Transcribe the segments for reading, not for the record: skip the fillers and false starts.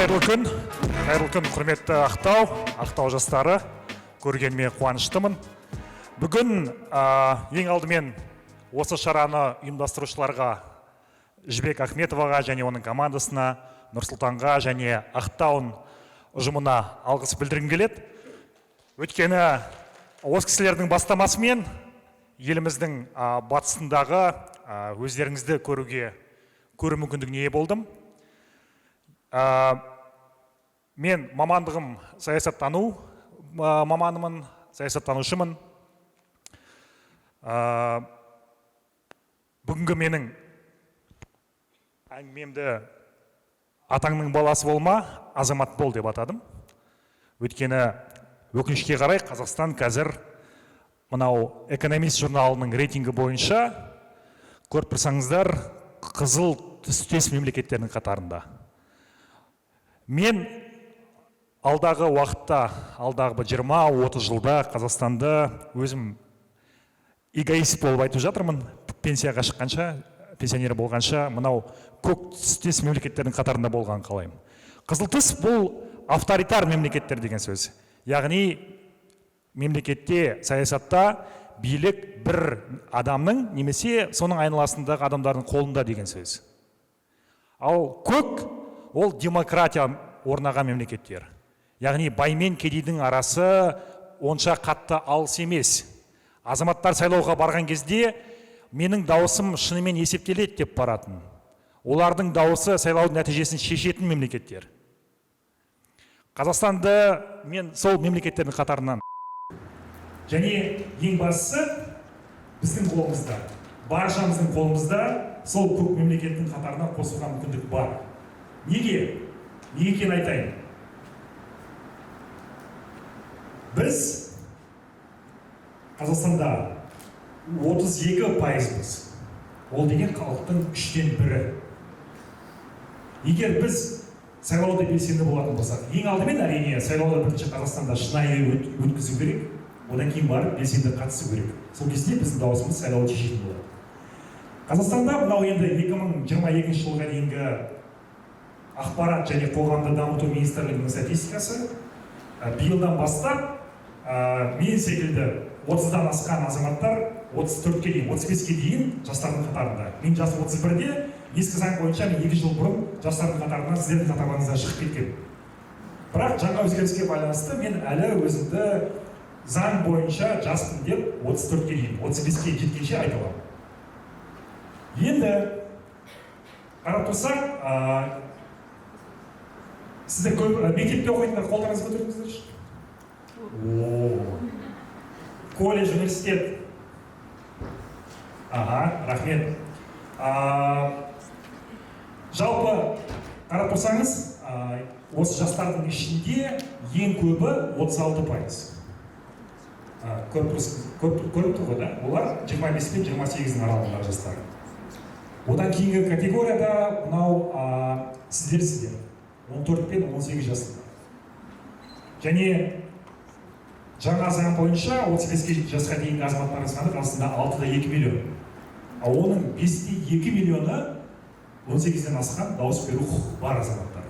Қайырлы күн, құрметті Ақтау жастары, көргеніме қуаныштымын. Бүгін ең алдымен осы шараны ұйымдастырушыларға Жібек Ахметоваға және оның командасына, Нұрсұлтанға және Ақтау ұжымына алғыс білдіргім келеді. Өйткені осы кісілердің бастамасымен еліміздің батысындағы өздеріңізді көру мүмкіндігіне ие болдым. Мен мамандығым саясаттану маманымын, саясаттанушымын. Бүгінгі менің әңгімемді атаңның баласы болма, азамат бол деп атадым. Өйткені өкінішке қарай Қазақстан қазір мынау Экономист журналының рейтингі бойынша көріп тұрсаңыздар қызыл түстес мемлекеттердің қатарында. Мен алдағы уақытта, алдағы 20-30 жылда Қазақстанды өзім эгоист болып айтып жатырмын. Пенсияға шыққанша, пенсионер болғанша, мынау көк түстес мемлекеттердің қатарында болған қалаймын. Қызыл түс бұл авторитар мемлекеттер деген сөз. Яғни мемлекетте, саясатта билік бір адамның немесе соның айналасындағы адамдардың қолында деген сөз. Ал көк ол демократия орнаған мемлекеттер. Яғни бай мен кедейдің арасы онша қатты алыс емес. Азаматтар сайлауға барған кезде менің дауысым шынымен есептеледі деп баратын. Олардың дауысы сайлаудың нәтижесін шешетін мемлекеттер. Қазақстанды мен сол мемлекеттердің қатарынан. Және ең бастысы біздің қолымызда, баршамыздың қолымызда сол көк мемлекеттің қатарына қосылған мүмкіндік бар. Неге? Неге екенін айтайын. Біз Қазақстанда 32%. Ол деген халықтың 1/3. Егер біз сайлауды белсенді болатын болсақ, ең алдымен әрине сайлауды бірінші Қазақстанда шынайы өткізу керек, одан кейін барып белсенді қатысу керек. Сол кезде біздің дауысымыз сайлауды шешетін болады. Қазақстанда мынау енді 2022 жылға дейінгі ақпарат және қоғамды дамыту министрлігінің статистикасы биылдан бастап мен секілді 30-дан асқан азаматтар 34-ке дейін, 35-ке дейін жастардың қатарында. Мен жасы 31-де, ескі заң бойынша мен 2 жыл бұрын жастардың қатарынан сіздердің қатарыңыздан шығып кеткен. Бірақ жаңа өзгеріске байланысты мен әлі өзімді заң бойынша жаспын деп 34-ке дейін, 35-ке жеткенше айта аламын. Енді қарап тұрсақ, сіздер мектепте оқитындар қолдарыңызды көтеріңіздерші. Колледж, университет. Рахмет. Жалпы қарап тұрсаңыз, осы жастардың ішінде ең көбі 36%. Көріп тұр ғой да? Олар 25 пен 28-дің аралығындағы жастар. Одан кейінгі категорияда мынау сіздер 14 пен 18 жасында. Және жаңа заң бойынша 35 жасқа дейінгі азаматтардың саны Қазақстанда 6,2 миллион. Ал оның 5,2 миллионы 18-ден асқан дауыс беру құқығы бар азаматтар.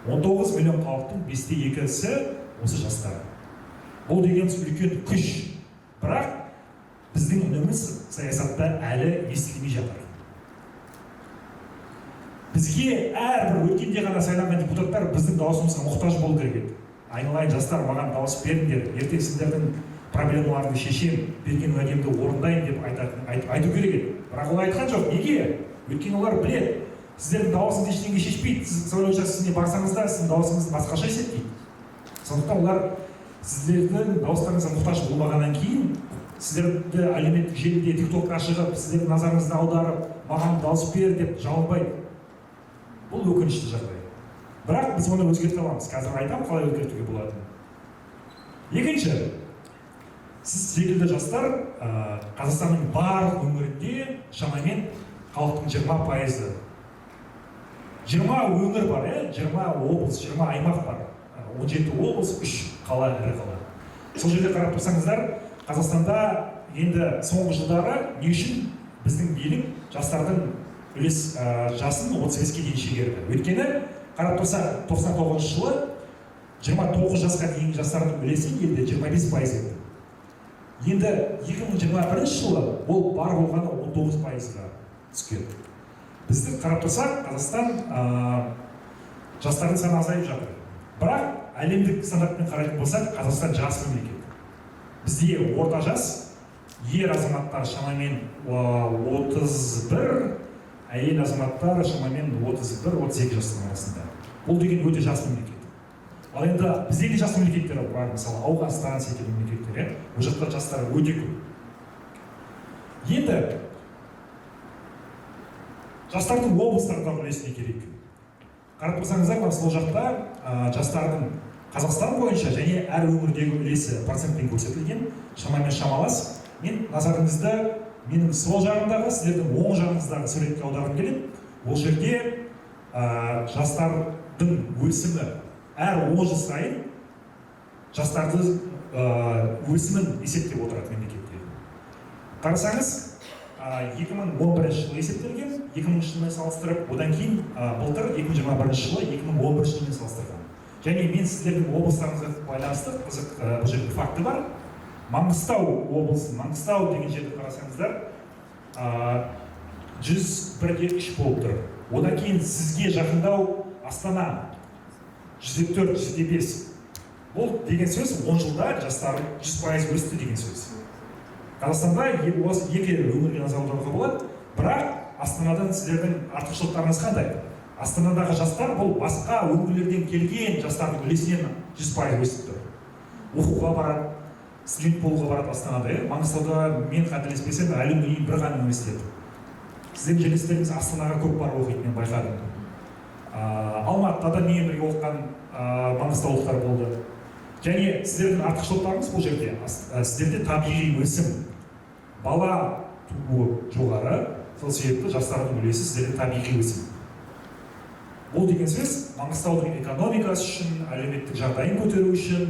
19 миллион халықтың 5,2-сі осы жастар. Бұл деген үлкен күш. Бірақ біздің үніміз саясатта әлі естілмей жатыр. Бізге әрбір өткенде ғана сайланған депутаттар біздің дауысымызға мұқтаж болу керек еді. Айналайын жастар, маған дауыс беріңдер, ертең сіздердің проблемаларды шешем, берген уәдемді орындайын деп айту керек еді. Бірақ олар айтқан жоқ. Неге? Өйткені олар біледі. Сіздердің дауысыңыз ештеңе шешпейді. Сіз сайлау учаскесіне барсаңыз да, сіздің дауысыңыз басқаша есептейді. Сондықтан олар сіздердің дауыстарыңызға мұқтаж болмағаннан кейін, сіздерді әлеуметтік желіде тиктокқа шығып, сіздердің назарыңызды аударып, маған дауыс бер деп жалынбайды. Бұл өкінішті жағдай. Бірақ біз оны өзгерте аламыз. Қазір айтамын, қалай өзгертуге болады. Екінші, сіз секілді жастар Қазақстанның барлық өңірінде шамамен халықтың 20%. 20 өңір бар, 20 облыс, 20 аймақ бар. 17 облыс, 3 қала, ірі қала. Сол жерде қарап тұрсаңыздар, Қазақстанда енді соңғы жылдары не үшін біздің билік жастардың үлес жасын 35-ке дейін шегерді. Өйткені қарап тұрсақ 99 жылы 29 жасқа дейінгі жастардың үлесі елде 25% еді. Енді 2021 жылы ол бар болғаны 19%-ға түскен. Бізді қарап тұрсақ, Қазақстан жастардың саны азайып жатыр. Бірақ әлемдік стандартпен қарайтын болсақ, Қазақстан жас мемлекет. Бізде орта жас ер азаматтар шамамен 31, әйел азаматтар шамамен 31-32 жастың арасында. Бұл деген өте жас мемлекет. Ал енді бізде де жас мемлекеттер бар, мысалы Ауғанстан секілді мемлекеттер, ол жақта жастар өте көп. Енді жастардың облыстардағы үлесіне керек. Қарап тұрсаңыздар, сол жақта жастардың Қазақстан бойынша және әр өңірдегі үлесі процентпен көрсетілген, шамамен шамалас. Мен назарыңызды менің сол жағымдағы, сіздердің оң жағыңыздағы суретке аударғым келеді. Ол жерде жастардың өсімі әр 10 жыл сайын жастардың өсімін есептеп отырады мемлекетте. Қарасаңыз, 2011 жылы есептелген, 2000 жылмен салыстырып, одан кейін былтыр 2021 жылы 2011 жылмен салыстырған. Және мен сіздердің облыстарыңызға байланысты қызық бұл жерде факты бар. Маңғыстау облысы, Маңғыстау деген жерді қарасаңыздар, 101-де 3 болып тұр. Одан кейін сізге жақындау Астана 104, 105. Бұл деген сөз 10 жылда жастар 100% өсті деген сөз. Қазақстанда осы екі өңірге назар аударуға болады, бірақ Астанадан сіздердің артықшылықтарыңыз қандай? Астанадағы жастар бұл басқа өңірлерден келген жастардың үлесінен 100% өсіп тұр. Оқуға барады, студент болуға барады Астанада. Маңғыстауда мен қателеспесем, әлі күнге бір ғана университет. Сіздердің жерлестеріңіз Астанаға көп барып оқиды, мен байқадым. Алматыда да мен бірге оқыған маңғыстаулықтар болды. Және сіздердің артықшылықтарыңыз бұл жерде. Сіздерде табиғи өсім, бала туу жоғары, сол себепті жастардың үлесі сіздерде табиғи өсім. Бұл деген сөз Маңғыстаудың экономикасы үшін, әлеуметтік жағдайын көтеру үшін,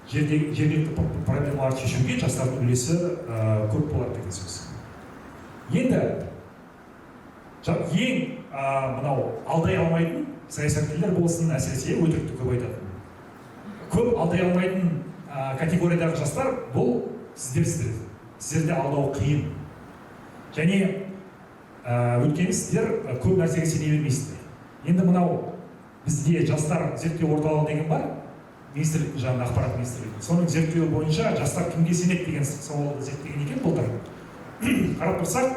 жергілікті проблемаларды шешуге жастардың үлесі көп болады деген сөз. Енді ең алдай алмайтын саясаткерлер болсын, әсіресе өтірікті көп айтатын. Көп алдай алмайтын категориядағы жастар бұл сіздерсіздер. Сіздерде алдау қиын. Және өйткені сіздер көп нәрсеге сене бермейсіздер. Енді бізде жастар зерттеу орталығы деген бар, министрліктің жанында, ақпарат министрлігі. Соның зерттеуі бойынша жастар кімге сенеді деген сауалды зерттеген екен былтыр. Қарап тұрсақ,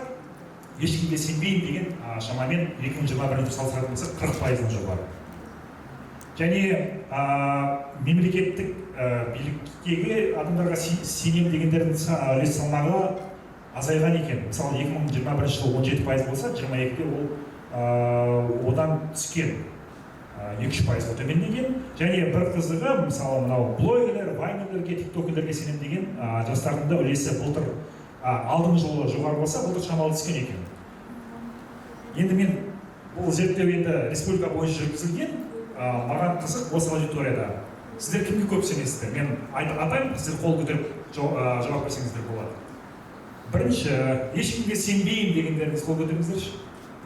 ешкімге сенбеймін деген шамамен 2021 салыстыратын болсақ 40%-дан жоғары. Және мемлекеттік биліктегі адамдарға сенем дегендердің үлес салмағы азайған екен. Мысалы 2021 жылы 17% болса, 22-де ол одан түскен 2-3% төмендеген. Және бір қызығы, мысалы блогерлер, вайнерлерге, тиктокерлерге сенем деген жастардың да үлесі былтыр алдыңғы жылы жоғары болса, былтыр шамалы түскен екен. Енді мен бұл зерттеу енді республика бойынша жүргізілген, маған қызық осы аудиторияда. Сіздер кімге көп сенесіздер? Мен атаймын, сіздер қол көтеріп жауап берсеңіздер болады. Бірінші, ешкімге сенбеймін дегендеріңіз қол көтеріңіздерші.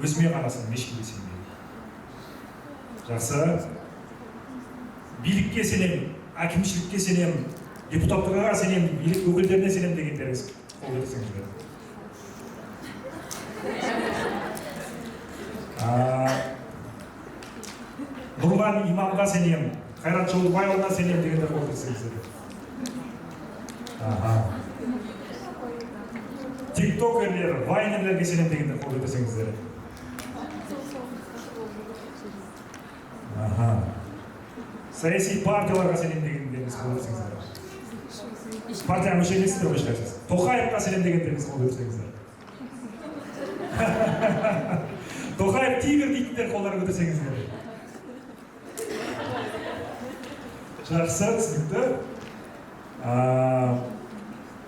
Өзіме ғана сенемін, ешкімге сенбеймін. Жақсы. Билікке сенемін, әкімшілікке сенемін, депутаттарға сенемін, билік өкілдеріне сенемін дегендеріңіз қол көтерсеңіздер. Нұрлан имамға сенемін, Қайрат Жолдыбайұлына сенемін дегендер қол көтерсеңіздер. Тиктокерлер, вайнерлерге сенемін дегендер қол көтерсеңіздер. Саяси партияларға сенемін дегендеріңіз қол көтерсеңіздер. Партия мүше емессіздер ғой ешқайсыңыз. Тоқаевқа сенемін дегендеріңіз қол көтерсеңіздер. Тоқаев тигр дейтіндер қолдарын көтерсеңіздер. Жақсы, түсінікті.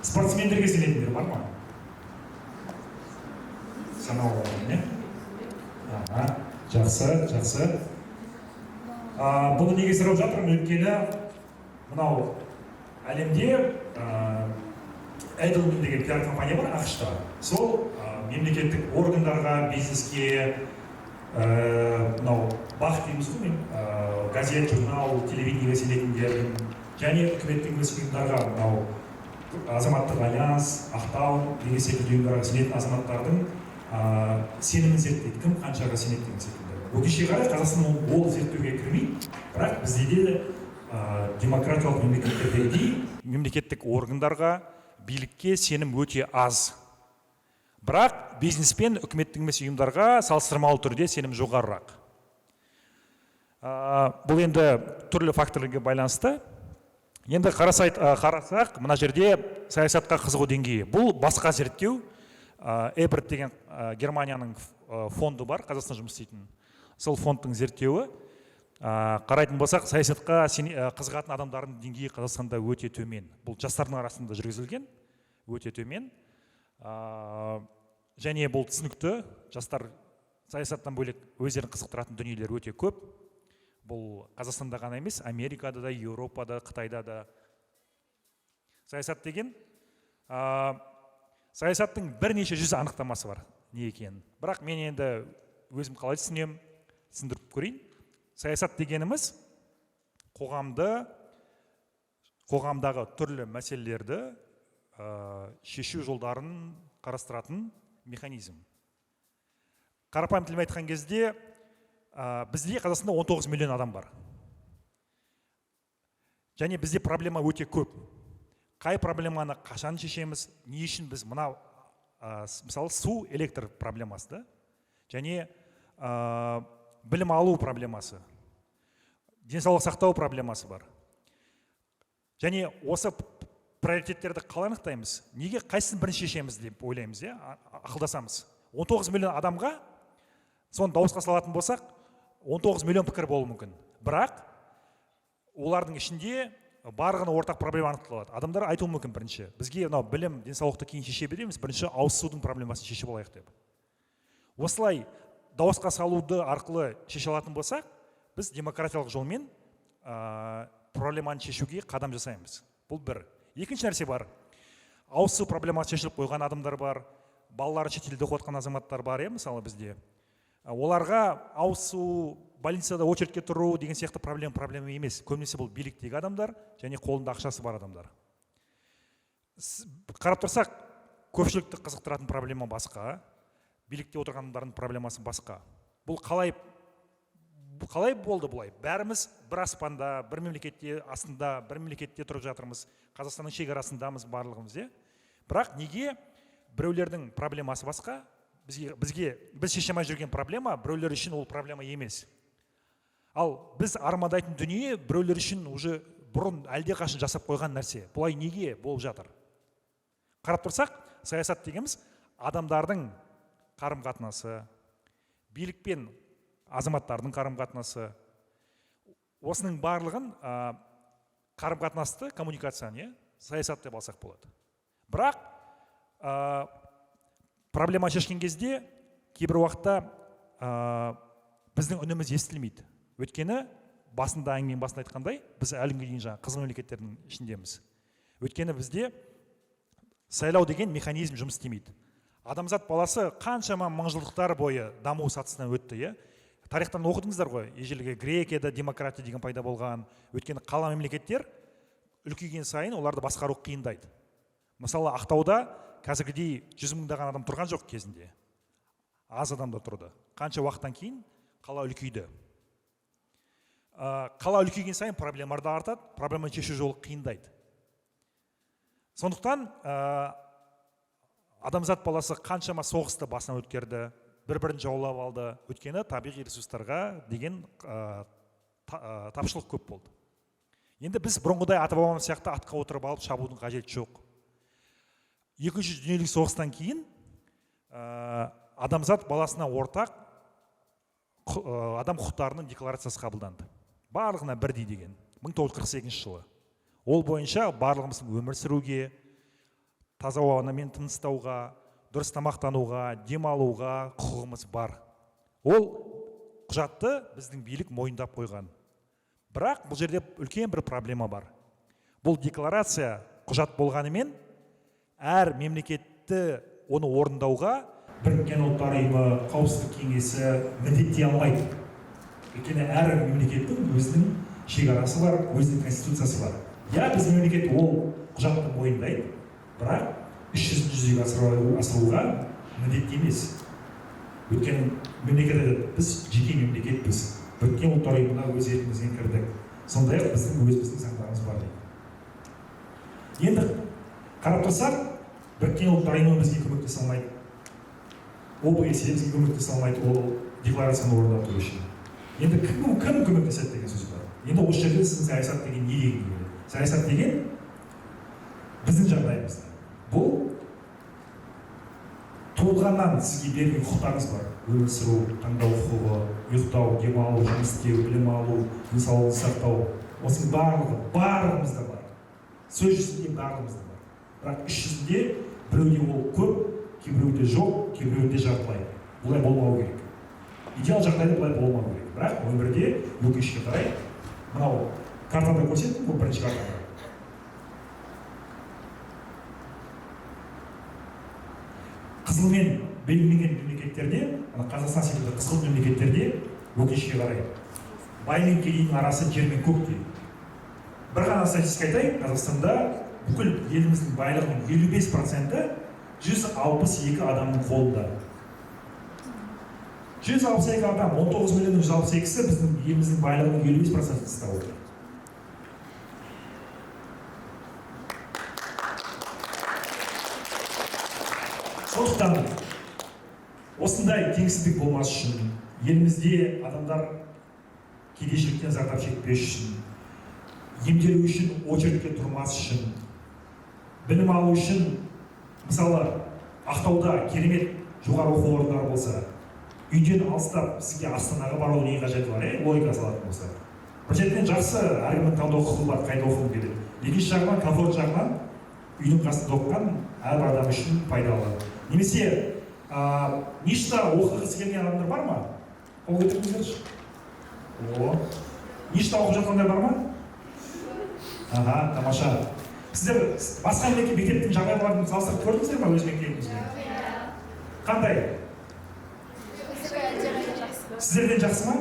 Спортсмендерге сенетіндер бар ма? Санауға бар, не? Жақсы. Бұны неге сұрап жатырмын, өйткені әлемде Edelman деген пиар компания бар, ақш-та. Сол мемлекеттік органдарға, бизнеске, мынау бақ дейміз ғой, газет, журнал, телевидение сенетіндердің және үкіметтік емес ұйымдарға, мынау азаматтық альянс, ақтау деген секілді ұйымдарға сенетін азаматтардың сенімін зерттейді, кім қаншаға сенеді деген секілді. Өкінішке қарай Қазақстан ол зерттеуге кірмейді, бірақ бізде де демократиялық мемлекеттердегідей мемлекеттік органдарға, билікке сенім өте аз. Бірақ бизнес пен үкіметтік емес ұйымдарға салыстырмалы түрде сенім жоғарырақ. Бұл енді түрлі факторларға байланысты. Енді қарасақ, мына жерде саясатқа қызығу деңгейі. Бұл басқа зерттеу. Эберт деген Германияның фонды бар, Қазақстан жұмыс істейтін. Сол фондтың зерттеуі. Қарайтын болсақ, саясатқа қызығатын адамдардың деңгейі Қазақстанда өте төмен. Бұл жастардың арасында жүргізілген, өте төмен. Және бұл түсінікті, жастар саясаттан бөлек өздерін қызықтыратын дүниелер өте көп. Бұл Қазақстанда ғана емес, Америкада да, Еуропада, Қытайда да. Саясат деген, саясаттың бірнеше жүз анықтамасы бар, не екенін. Бірақ мен енді өзім қалай түсінемін, түсіндіріп көрейін. Саясат дегеніміз қоғамдағы түрлі мәселелерді шешу жолдарын қарастыратын механизм. Қарапайым тілмен айтқан кезде, бізде Қазақстанда 19 миллион адам бар. Және бізде проблема өте көп. Қай проблеманы қашан шешеміз, не үшін біз мына, мысалы, су, электр проблемасы да, және білім алу проблемасы, денсаулық сақтау проблемасы бар. Және осы приоритеттерді қалай анықтаймыз? Неге қайсысын бірінші шешеміз деп ойлаймыз, ақылдасамыз. 19 миллион адамға соны дауысқа салатын болсақ, 19 миллион пікір болуы мүмкін. Бірақ олардың ішінде барлығына ортақ проблема анықталады. Адамдар айтуы мүмкін бірінші. Бізге білім, денсаулықты кейін шеше береміз, бірінші ауыз судың проблемасын шешіп алайық деп. Осылай дауысқа салуды арқылы шеше алатын болсақ, біз демократиялық жолмен проблеманы шешуге қадам жасаймыз. Бұл бір. Екінші нәрсе бар. Ауыз су проблемасы шешіліп қойған адамдар бар, балалары шетелде оқып азаматтар бар, мысалы бізде. Оларға ауыз су, больницада очередьке тұру деген сияқты проблема емес. Көбінесе бұл биліктегі адамдар және қолында ақшасы бар адамдар. Қарап тұрсақ, көпшілікті қызықтыратын проблема басқа, билікте отырғандардың проблемасы басқа. Бұл қалай болды бұлай? Бәріміз бір аспанда, бір мемлекетте астында, бір мемлекетте тұрып жатырмыз. Қазақстанның шекарасындамыз барлығымыз. Бірақ неге біреулердің проблемасы басқа? Біз шеше алмай жүрген проблема біреулер үшін ол проблема емес. Ал біз армандайтын дүние біреулер үшін уже бұрын әлдеқашан жасап қойған нәрсе. Бұлай неге болып жатыр? Қарап тұрсақ, саясат дегеніміз адамдардың қарым-қатынасы, билік пен азаматтардың қарым-қатынасы. Осының барлығын қарым-қатынасты, коммуникацияны саясат деп алсақ болады. Бірақ проблема шешкен кезде кейбір уақытта біздің үніміз естілмейді. Өйткені басында әңгіменің басында айтқандай, біз әлі күнге дейін қызыл мемлекеттердің ішіндеміз. Өйткені бізде сайлау деген механизм жұмыс істемейді. Адамзат баласы қаншама мыңжылдықтар бойы даму сатысынан өтті. Тарихтан оқыдыңыздар ғой, ежелгі Грекияда демократия деген пайда болған. Өйткені қала мемлекеттер үлкейген сайын оларды басқару қиындайды. Мысалы, Ақтауда қазіргідей 100 мыңдаған адам тұрған жоқ кезінде. Аз адамдар тұрды. Қанша уақыттан кейін қала үлкейді. Қала үлкейген сайын проблемалар да артады, проблеманы шешу жолы қиындайды. Сондықтан адамзат баласы қаншама соғысты басынан өткерді, бір-бірін жаулап алды. Өйткені табиғи ресурстарға деген тапшылық көп болды. Енді біз бұрынғыдай ата-бабамыз сияқты атқа отырып алып шабудың қажеті жоқ. Екінші дүниелік соғыстан кейін адамзат баласына ортақ адам құқықтарының декларациясы қабылданды. Барлығына бірдей деген 1948 жылы. Ол бойынша барлығымыздың өмір сүруге, таза ауамен тыныстауға, дұрыс тамақтануға, демалуға құқығымыз бар. Ол құжатты біздің билік мойындап қойған. Бірақ бұл жерде үлкен бір проблема бар. Бұл декларация құжат болғанымен, әр мемлекетті оны орындауға Біріккен ұлттар ұйымы, қауіпсіздік кеңесі міндеттей алмайды. Өйткені әр мемлекеттің өзінің шекарасы бар, өзінің конституциясы бар. Я біз мемлекет ол құжатты мойындайды, бірақ іс жүзінде жүзеге асыруға міндетті емес. Өйткені мемлекет біз жеке мемлекетпіз. Біріккен ұлттар ұйымына өз еркімізбен кірдік. Сондай-ақ біздің өзіміздің заңдарымыз бар дейді. Енді қарап тұрсақ, Біріккен ұлттар ұйымы бізге көмектесе алмайды. ОБСЕ бізге көмектесе алмайды, ол декларацияны орындату үшін. Енді кім көмектеседі деген сөз бар. Енді осы жерде сіздің саясат деген не деген келеді? Саясат деген біздің жағдайымызда. Бұл туылғаннан сізге берген құқықтарыңыз бар. Өмір сүру, таңдау құқығы, ұйықтау, демалу, жұмыс істеу, білім алу, денсаулықты сақтау. Осының барлығымызда бар. Сөз жүзінде барлығымызда бар. Бірақ іс жүзінде біреуде ол көп, кейбіреуде жоқ, кейбіреуде жартылай. Бұлай болмау керек. Идеал жағдайда бұлай болмау керек. Бірақ өмірде өкінішке қарай, мынау картада көрсеттім, бұл бірінші картада. Қызылмен белгіленген мемлекеттерде, Қазақстан секілді қызыл мемлекеттерде өкінішке қарай бай мен кедейдің арасы жер мен көк дейді. Бір ғана статистика айтайын, Қазақстанда бүкіл еліміздің байлығының 55% 162 адамның қолында. 162 адам, 19 миллионның 162-сі біздің еліміздің байлығының 55%-ін ұстап отыр. Сондықтан осындай теңсіздік болмас үшін, елімізде адамдар кедейшіліктен зардап шекпес үшін, емделу үшін очередьке тұрмас үшін, білім алу үшін, мысалы, Ақтауда керемет жоғары оқу орындары болса, үйден алыстап сізге Астанаға бару не қажеті бар, логика салатын болса. Бір жерден жақсы, әркімнің таңдау құқығы бар, қайда оқығым келеді. Екінші жағынан, комфорт жағынан, үйдің қасында оқыған әрбір адам үшін пайдалы. Немесе ништа оқығысы келген адамдар бар ма? Қол көтеріңіздерші. Ништа оқып жатқандар бар ма? Аха, тамаша. Сіздер басқа мектептің жағдайларын салыстырып көрдіңіздер ме өз мектебіңізбен? Қандай? Сіздерден жақсы ма?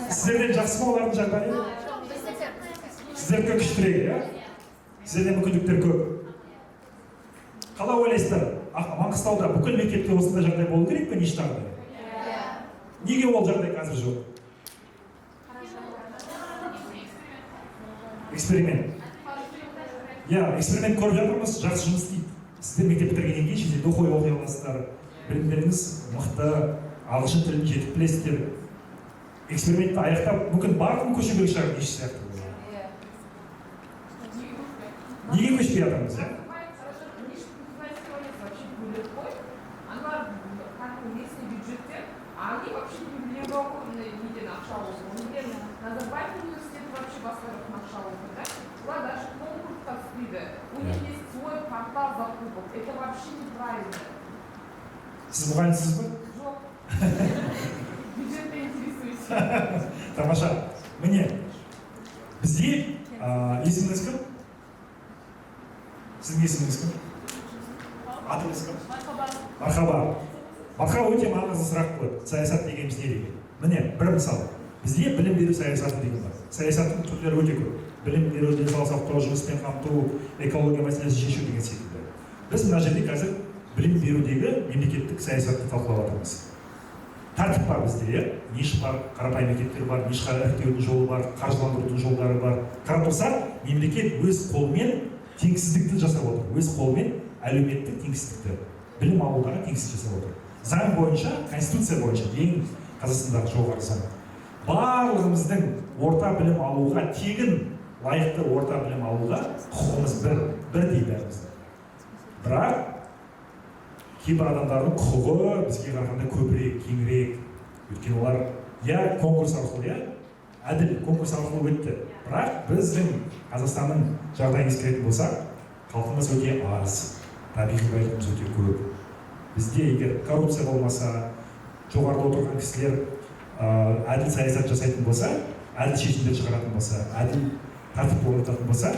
Сіздерден жақсы ма олардың жағдайы? Сіздерден күштірек, иә? Сіздерден мүмкіндіктер көп. Қалай ойлайсыздар? Маңғыстауда бүкіл мектепте осындай жағдай болу керек пе, ништағдай? Неге ол жағдай қазір жоқ? Эксперимент. Эксперимент көріп жатырмыз, жақсы жұмыс істейді. Сіздер мектеп бітіргеннен кейін шетелде оқи аласыздар. Білімдеріңіз мықты, ағылшын тілін жетік білесіздер. Экспериментті аяқтап, мүмкін барлығын көшу керек шығар, еш сияқты. Неге көшпей жатырмыз, иә? Сіз мұғалімсіз бе? Жоқ. Бюджетте интересуюсь. Тамаша. Міне, бізде есіміңіз кім? Сіздің есіміңіз кім? Атыңыз кім? Мархаба. Мархаба өте маңызды сұрақ қойды. Саясат дегеніміз не деген? Міне, бір мысал. Бізде білім беру саясаты деген бар. Саясаттың түрлері өте көп. Білім беру, денсаулық сақтау, жұмыспен қамту, экология мәселесін шешу деген секілді. Біз мына жерде қазір білім берудегі мемлекеттік саясатты талқылап жатырмыз. Тәртіп бар бізде, еш бар, қарапайым мектептер бар, ешқа іріктеудің жолы бар, қаржыландырудың жолдары бар. Қарап тұрсақ, мемлекет өз қолымен теңсіздікті жасап отыр, өз қолымен әлеуметтік теңсіздікті, білім алудағы теңсіздік жасап отыр. Заң бойынша, конституция бойынша, ең Қазақстандағы жоғары заң. Барлығымыздың орта білім алуға, тегін лайықты орта білім алуға құқығымыз бірдей бәріміздің. Бірақ кейбір адамдардың құқығы бізге қарағанда көбірек, кеңірек. Өйткені олар конкурс арқылы, әділ конкурс арқылы өтті. Бірақ біздің Қазақстанның жағдайын ескеретін болсақ, халқымыз өте аз, табиғи байлығымыз өте көп. Бізде егер коррупция болмаса, жоғарыда отырған кісілер әділ саясат жасайтын болса, әділ шешімдер шығаратын болса, әділ тәртіп орнататын болса,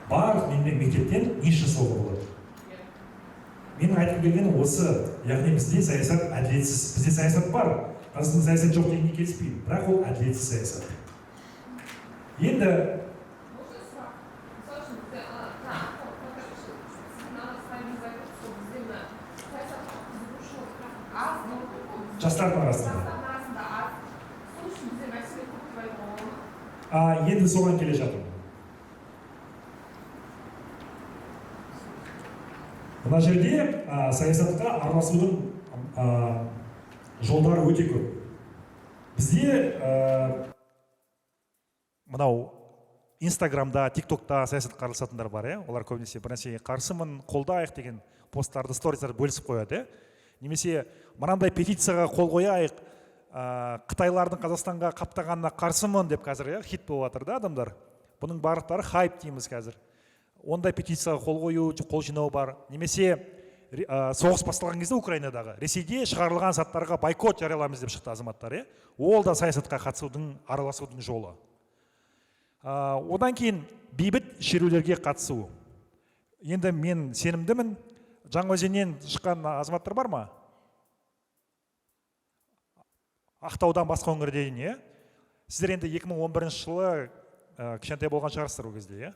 барлық мектептен еш жасауға болады. Менің айтқым келгені осы, яғни бізде саясат әділетсіз. Бізде саясат бар, Қазақстанда саясат жоқ дегенге келіспеймін, бірақ ол әділетсіз саясат. Енді Можно сразу? Слушай, ты, покажи, надо стабилизировать, чтобы сделать саясатқа қызығушылық аз, но жастардың арасында. жастардың арасында аз. Сол үшін бізде мәселе көп деп айтуға болады ма? Енді соған келе жатырмын. Мына жерде саясатқа араласудың жолдары өте көп. Бізде мынау инстаграмда, тиктокта саясатқа араласатындар бар, олар көбінесе бір нәрсеге қарсымын, қолдайық деген посттарды, стористарды бөлісіп қояды. Немесе мынандай петицияға қол қояйық, Қытайлардың Қазақстанға қаптағанына қарсымын деп қазір хит болып жатыр да адамдар. Бұның барлықтары хайп дейміз қазір. Ондай петицияға қол қою, қол жинау бар. Немесе соғыс басталған кезде Украинадағы Ресейде шығарылған заттарға бойкот жарияламыз деп шықты азаматтар. Ол да саясатқа қатысудың, араласудың жолы. Одан кейін бейбіт шерулерге қатысу. Енді мен сенімдімін, Жаңаөзеннен шыққан азаматтар бар ма? Ақтаудан басқа өңірде не? Сіздер енді 2011 жылы кішкентай болған шығарсыздар ол кезде,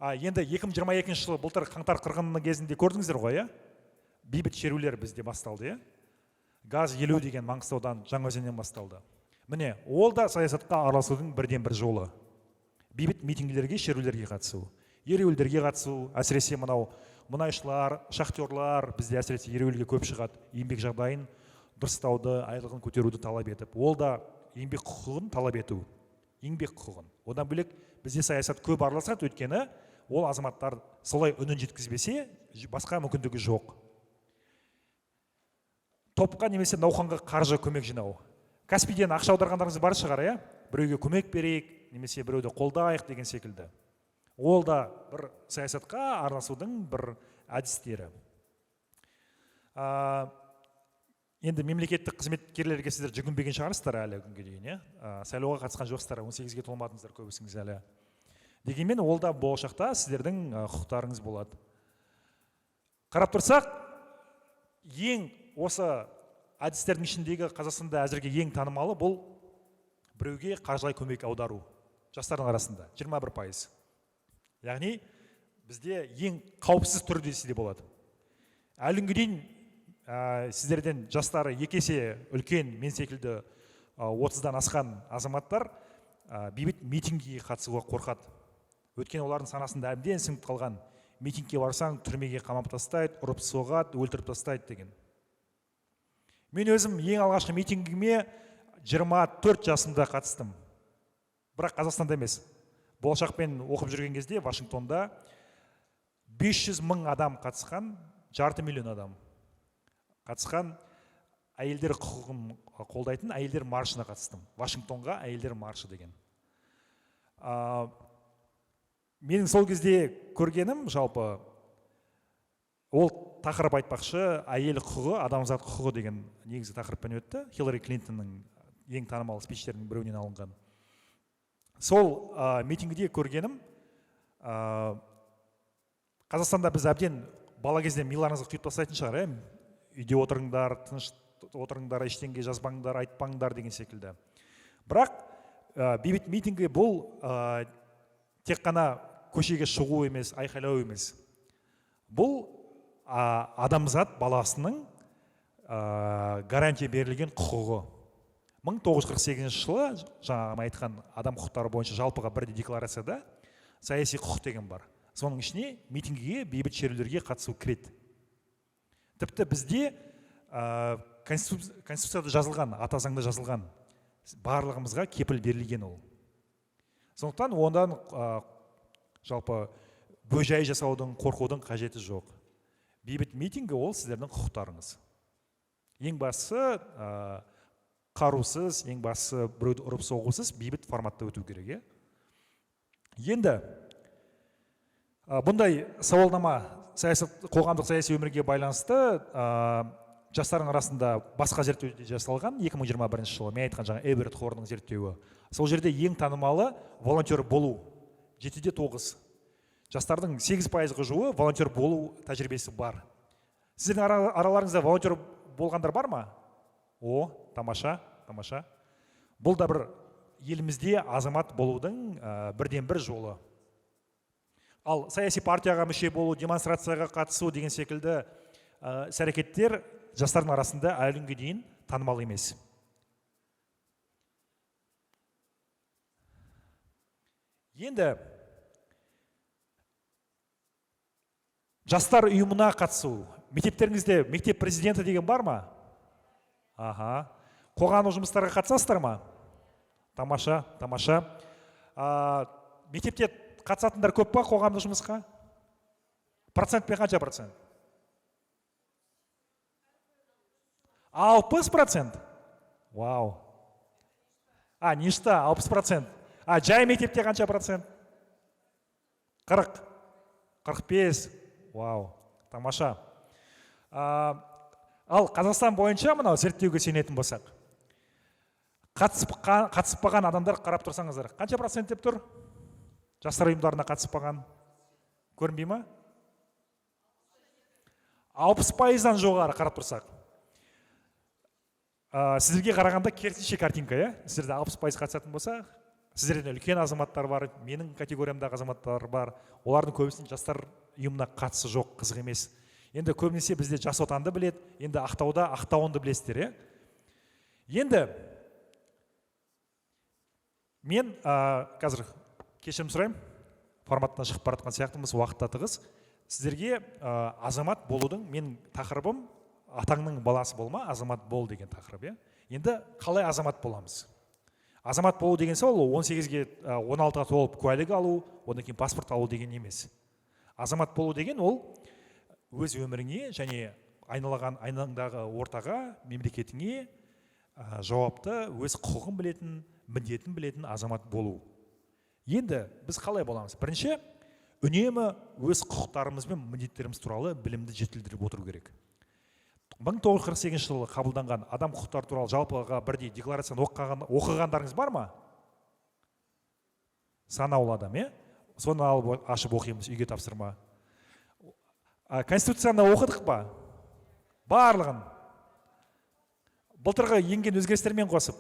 енді 2022 жылы былтыр қаңтар қырғыны кезінде көрдіңіздер ғой, бейбіт шерулер бізде басталды, газ елу деген Маңғыстаудан, Жаңаөзеннен басталды. Міне, ол да саясатқа араласудың бірден бір жолы. Бейбіт митингілерге, шерулерге қатысу, ереуілдерге қатысу, әсіресе мынау мұнайшылар, шахтерлар бізде әсіресе ереуілге көп шығады, еңбек жағдайын дұрыстауды, айлығын көтеруді талап етіп, ол да еңбек құқығын талап ету, еңбек құқығын. Одан бөлек бізде саясат көп араласады, өйткені ол азаматтар солай үнін жеткізбесе, басқа мүмкіндігі жоқ. Топқа немесе науқанға қаржы көмек жинау. Каспийден ақша аударғандарыңыз бар шығар, біреуге көмек берейік, немесе біреуді қолдайық деген секілді. Ол да бір саясатқа араласудың бір әдістері. Енді мемлекеттік қызметкерлерге сіздер жүгінбеген шығарсыздар әлі күнге дейін, сайлауға қатысқан жоқсыздар, 18-ге толмадыңыздар көбісіңіз әлі. Дегенмен ол да болашақта сіздердің құқықтарыңыз болады. Қарап тұрсақ, ең осы әдістердің ішіндегі Қазақстанда әзірге ең танымалы бұл біреуге қаржылай көмек аудару. Жастардың арасында 21%. Яғни бізде ең қауіпсіз түрі десе де болады. Әлі күнге дейін сіздерден жастары екі есе үлкен, мен секілді 30-дан асқан азаматтар бейбіт митингіге қатысуға қорқады. Өткен олардың санасында әбден сіңіп қалған, митингке барсаң түрмеге қамап тастайды, ұрып соғады, өлтіріп тастайды деген. Мен өзім ең алғашқы митингіме 24 жасымда қатыстым. Бірақ Қазақстанда емес. Болашақпен оқып жүрген кезде Вашингтонда 500 мың адам қатысқан, 500 миллион адам қатысқан әйелдер құқығын қолдайтын әйелдер маршына қатыстым. Вашингтонға әйелдер маршы деген. Менің сол кезде көргенім жалпы ол тақырып айтпақшы, әйел құқығы, адамзат құқығы деген негізі тақырыппен өтті. Хиллари Клинтонның ең танымал спичтерінің біреуінен алынған. Сол митингіде көргенім, Қазақстанда біз әбден бала кезде миларыңызға құйып тастайтын шығар, үйде отырыңдар, тыныш отырыңдар, ештеңе жазбаңдар, айтпаңдар деген секілді. Бірақ бейбіт митингі бұл тек қана көшеге шығу емес, айқайлау емес. Бұл адамзат баласының гарантия берілген құқығы. 1948 жылы жаңағы айтқан адам құқықтары бойынша жалпыға бірдей декларацияда саяси құқық деген бар. Соның ішіне митингіге, бейбіт шерулерге қатысу кіреді. Тіпті бізде конституцияда жазылған, ата заңда жазылған, барлығымызға кепіл берілген ол. Сондықтан ондан жалпы бөжай жасаудың, қорқудың қажеті жоқ. Бейбіт митингі ол сіздердің құқықтарыңыз. Ең бастысы қарусыз, ең бастысы біреуді ұрып соғусыз бейбіт форматта өту керек. Енді бұндай сауалнама қоғамдық саяси өмірге байланысты жастардың арасында басқа зерттеуде жасалған 2021 жылы, мен айтқан жаңа Эберт Хорның зерттеуі. Сол жерде ең танымалы волонтер болу 7-9. Жастардың 8%-ға жуығы волонтер болу тәжірибесі бар. Сіздердің араларыңызда волонтер болғандар бар ма? О, тамаша, тамаша. Бұл да бір елімізде азамат болудың бірден бір жолы. Ал саяси партияға мүше болу, демонстрацияға қатысу деген секілді іс-әрекеттер жастардың арасында әлі күнге дейін танымал емес. Енді жастар ұйымына қатысу. Мектептеріңізде мектеп президенті деген бар ма? Аха. Қоғамдық жұмыстарға қатысасыздар ма? Тамаша, тамаша. Мектепте қатысатындар көп па қоғамдық жұмысқа? Процентпен қанша процент? 60%? Вау. Ништа, 60%. Жай мектепте қанша процент? 40. 45. Вау, тамаша. Ал Қазақстан бойынша мынау зерттеуге сенетін болсақ, қатыспаған адамдар қарап тұрсаңыздар, қанша процент деп тұр? Жастар ұйымдарына қатыспаған көрінбей ма? 60%-дан жоғары қарап тұрсақ. Сіздерге қарағанда керісінше картинка, сіздерде 60% қатысатын болса, сіздерде үлкен азаматтар бар, менің категориямдағы азаматтар бар, олардың көбісінің жастар ұйымына қатысы жоқ, қызық емес. Енді көбінесе бізде Жас Отанды білет, енді Ақтауда Ақтауынды білесіздер. Енді мен қазір кешірім сұраймын, форматтан шығып баратқан сияқтымыз, уақытта тығыз. Сіздерге азамат болудың, мен тақырыбым атаңның баласы болма, азамат бол деген тақырып. Енді қалай азамат боламыз? Азамат болу деген сол 18-ге 16-ға толып куәлік алу, одан кейін паспорт алу деген емес. Азамат болу деген ол өз өміріңе және айналаңдағы ортаға, мемлекетіңе жауапты, өз құқығын білетін, міндетін білетін азамат болу. Енді біз қалай боламыз? Бірінші, үнемі өз құқықтарымыз бен міндеттеріміз туралы білімді жетілдіріп отыру керек. 1948 жылы қабылданған адам құқықтары туралы жалпыға бірдей декларацияны оқығандарыңыз бар ма? Санаулы адам, соны алып ашып оқимыз, үйге тапсырма. Конституцияны оқыдық па? Барлығын. Былтырғы енген өзгерістермен қосып.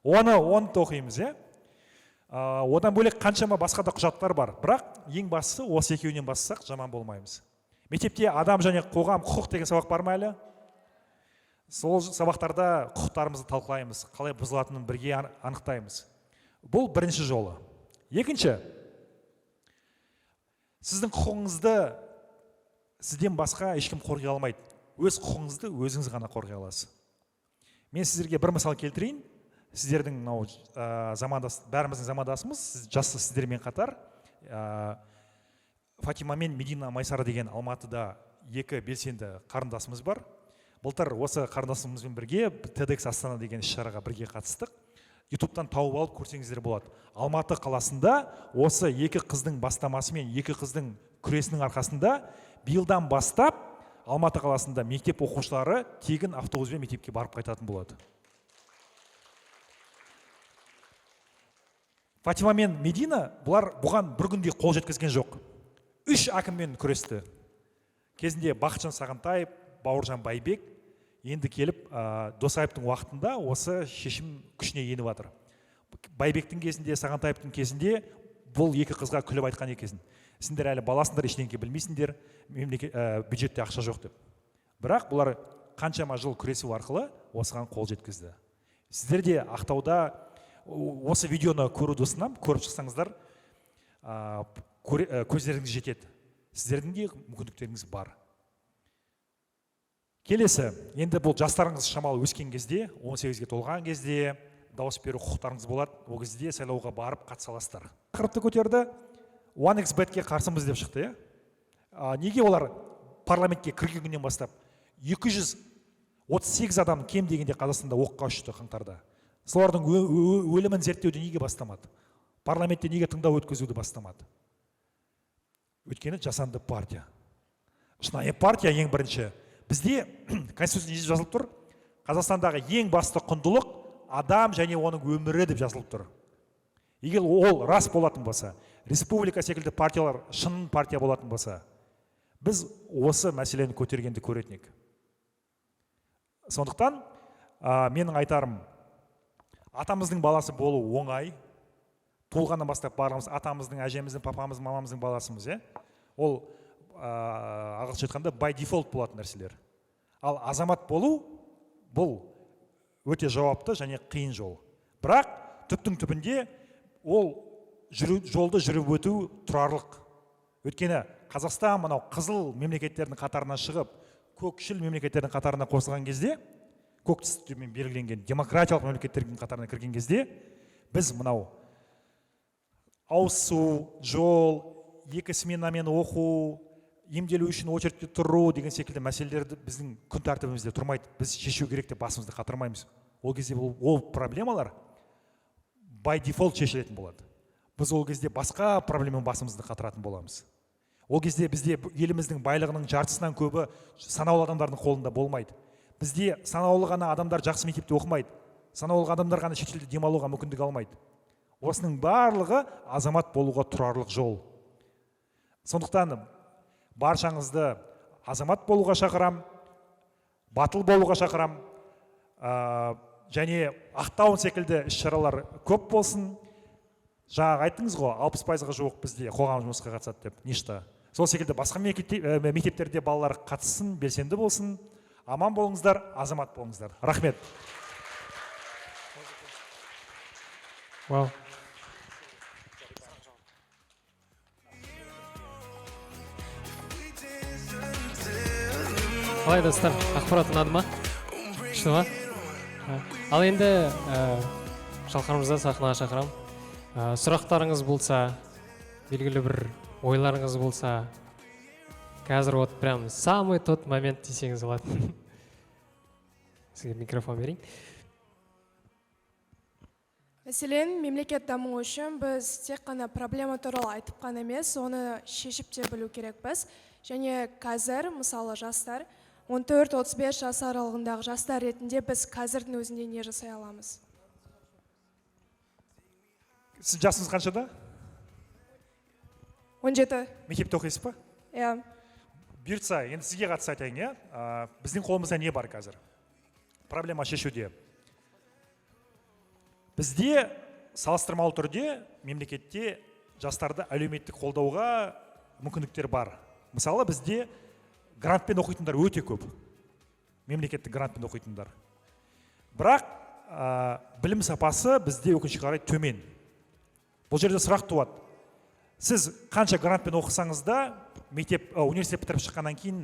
Оны оқимыз, Одан бөлек қаншама басқа да құжаттар бар. Бірақ ең бастысы осы екеуінен бастасақ жаман болмаймыз. Мектепте адам және қоғам құқық деген сабақ бар ма әлі? Сол сабақтарда құқықтарымызды талқылаймыз, қалай бұзылатынын бірге анықтаймыз. Бұл бірінші жолы. Екінші, сіздің құқығыңызды сізден басқа ешкім қорғай алмайды. Өз құқығыңызды өзіңіз ғана қорғай аласыз. Мен сіздерге бір мысал келтірейін. Сіздердің бәріміздің замандасымыз, жасы сіздермен қатар, Фатима мен Медина Майсара деген Алматыда екі белсенді қарындасымыз бар. Былтыр осы қарындасымызбен бірге TEDx Астана деген іс-шараға бірге қатыстық. YouTube-тан тауып алып көрсеңіздер болады. Алматы қаласында осы екі қыздың бастамасымен, екі қыздың күресінің арқасында биылдан бастап Алматы қаласында мектеп оқушылары тегін автобуспен мектепке барып қайтатын болады. Фатима мен Медина бұған бір күнде қол жеткізген жоқ. 3 әкіммен күресті. Кезінде Бақытжан Сағынтаев, Бауыржан Байбек енді келіп, Досаевтың уақытында осы шешім күшіне еніп жатыр. Байбектің кезінде, Сағынтаевтың кезінде бұл екі қызға күліп айтқан екенсің. Сендер әлі баласыңдар, ештеңке білмейсіңдер, бюджетте ақша жоқ деп. Бірақ бұлар қаншама жыл күресу арқылы осыған қол жеткізді. Сіздер де Ақтауда осы видеоны көруді ұсынам, көріп шықсаңыздар, көздеріңіз жетеді. Сіздердің де мүмкіндіктеріңіз бар. Келесі, енді бұл жастарыңыз шамалы өскен кезде, 18-ге толған кезде дауыс беру құқықтарыңыз болады, ол кезде сайлауға барып қатыса аласыздар. Тақырыпты көтерді, 1xBet-ке қарсымыз деп шықты. Неге олар парламентке кірген күннен бастап 238 адам кем дегенде Қазақстанда оққа ұшты қаңтарда? Солардың өлімін зерттеуді неге бастамады? Парламентте неге тыңдау өткізуді бастамады? Өйткені жасанды партия. Шынайы партия ең бірінші. Бізде Конституцияда жазылып тұр, Қазақстандағы ең басты құндылық адам және оның өмірі деп жазылып тұр. Егер ол рас болатын болса, республика секілді партиялар шын партия болатын болса, біз осы мәселені көтергенді көретін едік. Сондықтан менің айтарым, атамыздың баласы болу оңай. Туылғаннан бастап барлығымыз атамыздың, әжеміздің, папамыздың, мамамыздың баласымыз, ол ағылшынша айтқанда by default болатын нәрселер. Ал азамат болу бұл өте жауапты және қиын жол. Бірақ түптің түбінде ол жолды жүріп өту тұрарлық. Өйткені Қазақстан мынау қызыл мемлекеттердің қатарына шығып, көкшіл мемлекеттердің қатарына қосылған кезде, көк түстермен белгіленген демократиялық мемлекеттердің қатарына кірген кезде, біз мынау ауысу, жол, 2 сменамен оқу, емделу үшін очередьте тұру деген секілді мәселелерді біздің күн тәртібімізде тұрмайды. Біз шешу керек деп басымызды қатырмаймыз. Ол кезде ол проблемалар by default шешілетін болады. Біз ол кезде басқа проблемамен басымызды қатыратын боламыз. Ол кезде бізде еліміздің байлығының жартысынан көбі санаулы адамдардың қолында болмайды. Бізде санаулы ғана адамдар жақсы мектепте оқымайды. Санаулы адамдар ғана шетелде демалуға мүмкіндік алмайды. Осының барлығы азамат болуға тұрарлық жол. Сондықтан баршаңызды азамат болуға шақырам, батыл болуға шақырам, және ақтауын секілді іс-шаралар көп болсын. Жаңа айттыңыз ғой, 60%-ға жуық бізде қоғам жұмысқа қатысады деп, ништа. Сол секілді басқа мектептерде балалар қатыссын, белсенді болсын. Аман болыңыздар, азамат болыңыздар. Рахмет. Вау. Қалай достар, ақпарат ұнады ма? Күшті ма? Ал енді Шалқар мырза сахнаға шақырам. Сұрақтарыңыз болса, белгілі бір ойларыңыз болса, қазір вот прям самый тот момент десеңіз болады. Сізге микрофон берейін. Мәселен, мемлекет даму үшін біз тек қана проблема туралы айтып қана емес, оны шешіп те білу керекпіз. Және қазір, мысалы жастар, 14-35 жас аралығындағы жастар ретінде біз қазірдің өзінде не жасай аламыз? Сіз жасыңыз қаншада? 17. Мектепте оқисыз ба? Иә. Бұйыртса, енді сізге қатысты айтайын, біздің қолымызда не бар қазір? Проблема шешуде. Бізде салыстырмалы түрде мемлекетте жастарды әлеуметтік қолдауға мүмкіндіктер бар. Мысалы, бізде грантпен оқитындар өте көп. Мемлекеттік грантпен оқитындар. Бірақ білім сапасы бізде өкінішке қарай төмен. Бұл жерде сұрақ туады. Сіз қанша грантпен оқысаңыз да, университет бітіріп шыққаннан кейін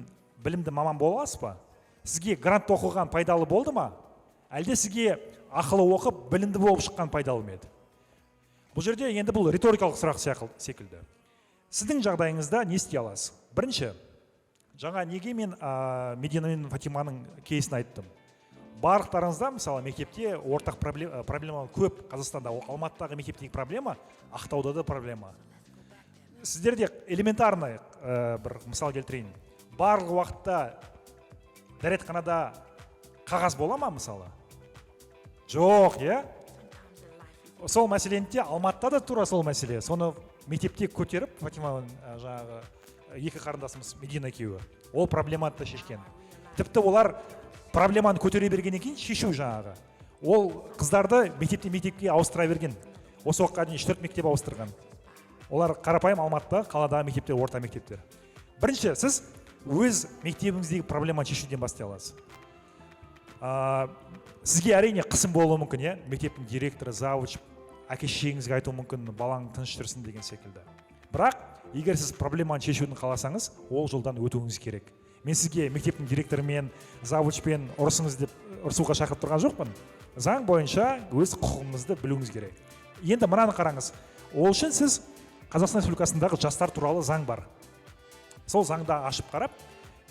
білімді маман бола аласыз ба? Сізге грантта оқыған пайдалы болды ма? Әлде сізге ақылы оқып, білімді болып шыққан пайдалы ма еді? Бұл жерде енді бұл риторикалық сұрақ секілді. Сіздің жағдайыңызда не істей аласыз? Бірінші, жаңа неге мен Медина мен Фатиманың кейсін айттым. Барлықтарыңызда, мысалы, мектепте ортақ проблема көп. Қазақстанда, Алматыдағы мектептегі проблема, Ақтауда да проблема. Сіздерде элементарный бір мысал келтірейін. Барлық уақытта дәретханада қағаз бола ма, мысалы? Жоқ, Сол мәселенде Алматыда да тура сол мәселе. Соны мектепте көтеріп, Фатима жаңағы екі қарындасымыз Медина екеуі, ол проблеманы да шешкен. Тіпті олар проблеманы көтере бергеннен кейін шешу жаңағы. Ол қыздарды мектепке ауыстыра берген. Осы уақытқа дейін 4 мектеп ауыстырған. Олар қарапайым Алматыда, қаладағы мектептер, орта мектептер. Бірінші, сіз өз мектебіңіздегі проблеманы шешуден бастай аласыз. Сізге әрине қысым болуы мүмкін, мектептің директоры, завуч, әке-шешеңізге айтуы мүмкін, балаң тыныш жүрсін деген секілді. Бірақ, егер сіз проблеманы шешуді қаласаңыз, ол жолдан өтуіңіз керек. Мен сізге мектептің директорымен, завучпен ұрысуға шақырып тұрған жоқпын. Заң бойынша өз құқығыңызды білуіңіз керек. Енді мынаны қараңыз. Ол үшін сіз Қазақстан Республикасындағы жастар туралы заң бар. Сол заңды ашып қарап,